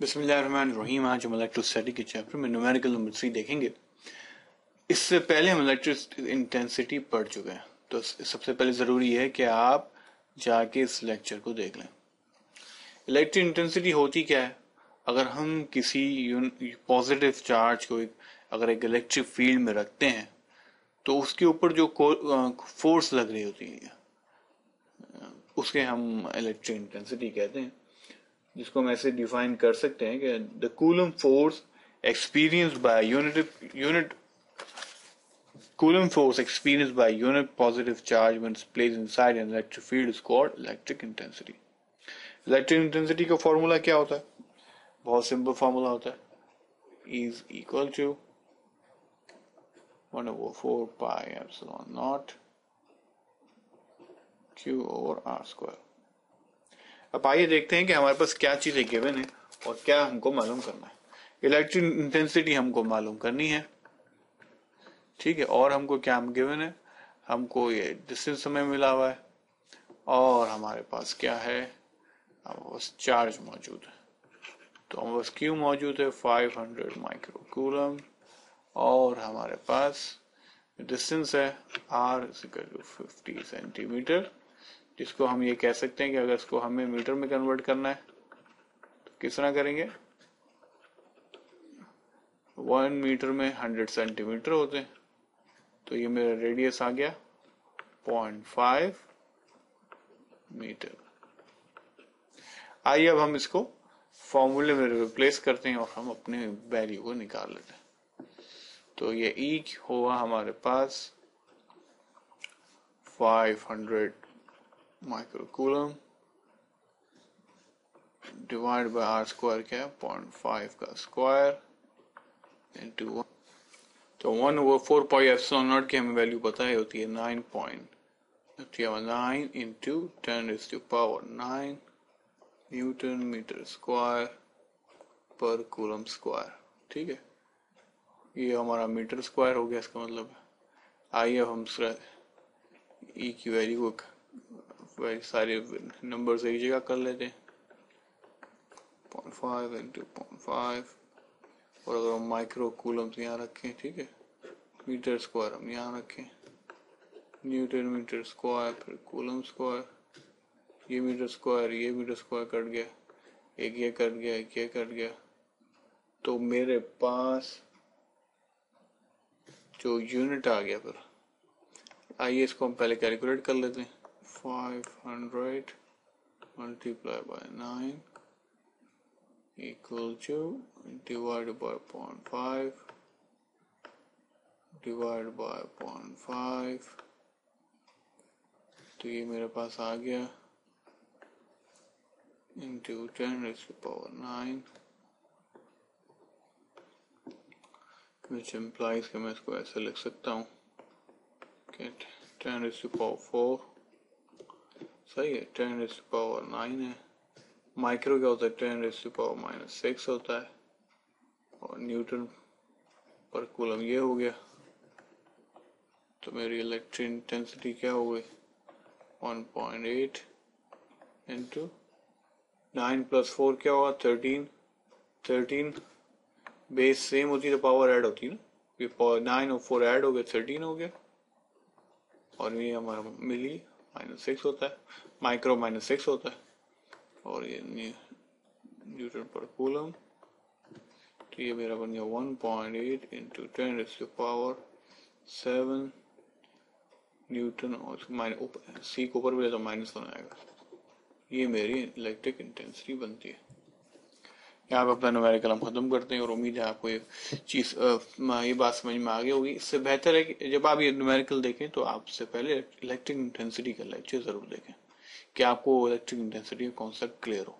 बिस्मिल्लाहिर्रहमानिर्रहीम। आज हम इलेक्ट्रोस्टैटिक के चैप्टर में न्यूमेरिकल नंबर 3 देखेंगे। इससे पहले हम इलेक्ट्रिक इंटेंसिटी पढ़ चुके हैं, तो सबसे पहले ज़रूरी है कि आप जाके इस लेक्चर को देख लें। इलेक्ट्रिक इंटेंसिटी होती क्या है? अगर हम किसी पॉजिटिव चार्ज को अगर एक इलेक्ट्रिक फील्ड में रखते हैं तो उसके ऊपर जो फोर्स लग रही होती है उसके हम इलेक्ट्रिक इंटेंसिटी कहते हैं, जिसको हम ऐसे डिफाइन कर सकते हैं कि the coulomb force experienced by unit Coulomb force experienced by unit positive charge when it's placed inside an electric field is called electric intensity. Electric intensity का फॉर्मूला क्या होता है? बहुत सिंपल फॉर्मूला होता है, is equal to 1/4 pi epsilon naught Q over R square. अब आइए देखते हैं कि हमारे पास क्या चीजें गिवन है और क्या हमको मालूम करना है। इलेक्ट्रिक इंटेंसिटी हमको मालूम करनी है, ठीक है, और हमको क्या गिवन है, हमको ये डिस्टेंस समय मिला हुआ है और हमारे पास क्या है, हमारे पास चार्ज मौजूद है। तो हमारे पास क्यू मौजूद है 500 माइक्रो कूलम और हमारे पास डिस्टेंस है r 50 सेंटीमीटर, जिसको हम ये कह सकते हैं कि अगर इसको हमें मीटर में कन्वर्ट करना है तो किस तरह करेंगे। 1 मीटर में 100 सेंटीमीटर होते हैं, तो ये मेरा रेडियस आ गया 0.5 मीटर। आइए अब हम इसको फॉर्मूले में रिप्लेस करते हैं और हम अपने वैल्यू को निकाल लेते हैं। तो ये E होगा हमारे पास 500 micro coulomb divide by R square, क्या है 0.5 का स्क्वायर इंटू, तो 1/4 पाई एप्सिलॉन नॉट की हमें वैल्यू पता है होती है 9 इंटू 10⁻⁹ न्यूटन मीटर स्क्वायर पर कूलम स्क्वायर, ठीक है। ये हमारा मीटर स्क्वायर हो गया इसका मतलब है। आइए अब हम ई की वैल्यू को सारे नंबर एक जगह कर लेते हैं, 0.5 इंटू 0.5, और अगर हम माइक्रो कूलम यहाँ रखें, ठीक है, मीटर स्क्वायर हम यहाँ रखें, न्यूटन मीटर स्क्वायर फिर कूलम स्क्वायर, ये मीटर स्क्वायर कट गया, एक ये कट गया, एक ये कट गया, तो मेरे पास जो यूनिट आ गया। फिर आइए इसको हम पहले कैलकुलेट कर लेते हैं। 500 multiply by 9 equal to divided by 0.5 divided by 0.5, तो ये मेरे पास आ गया into 10⁻⁹, which implies कि मैं इसको ऐसे लिख सकता हूँ कि 10⁻⁴ सही है, 10⁻⁹ है। माइक्रो क्या होता है 10⁻⁻⁶ होता है, और न्यूटन पर कूलम ये हो गया। तो मेरी इलेक्ट्रिक इंटेंसिटी क्या हो गई 1.8 इंटू 9 + 4 क्या होगा 13 बेस सेम होती है तो पावर ऐड होती है ना, ये 9 और 4 ऐड हो गए 13 हो गया, और ये हमारा मिली -6 होता है, माइक्रो -6 होता है, और ये न्यूटन पर कूलम, तो ये मेरा बन गया 1.8 इंटू 10⁻⁷ न्यूटन, और सी को ऊपर भी तो -1 आएगा। ये मेरी इलेक्ट्रिक इंटेंसिटी बनती है। यहाँ पे अपना न्यूमेरिकल हम खत्म करते हैं और उम्मीद है आपको ये चीज ये बात समझ में आ गई होगी। इससे बेहतर है कि जब आप ये न्यूमेरिकल देखें तो आपसे पहले इलेक्ट्रिक इंटेंसिटी का लेक्चर जरूर देखें कि आपको इलेक्ट्रिक इंटेंसिटी का कॉन्सेप्ट क्लियर हो।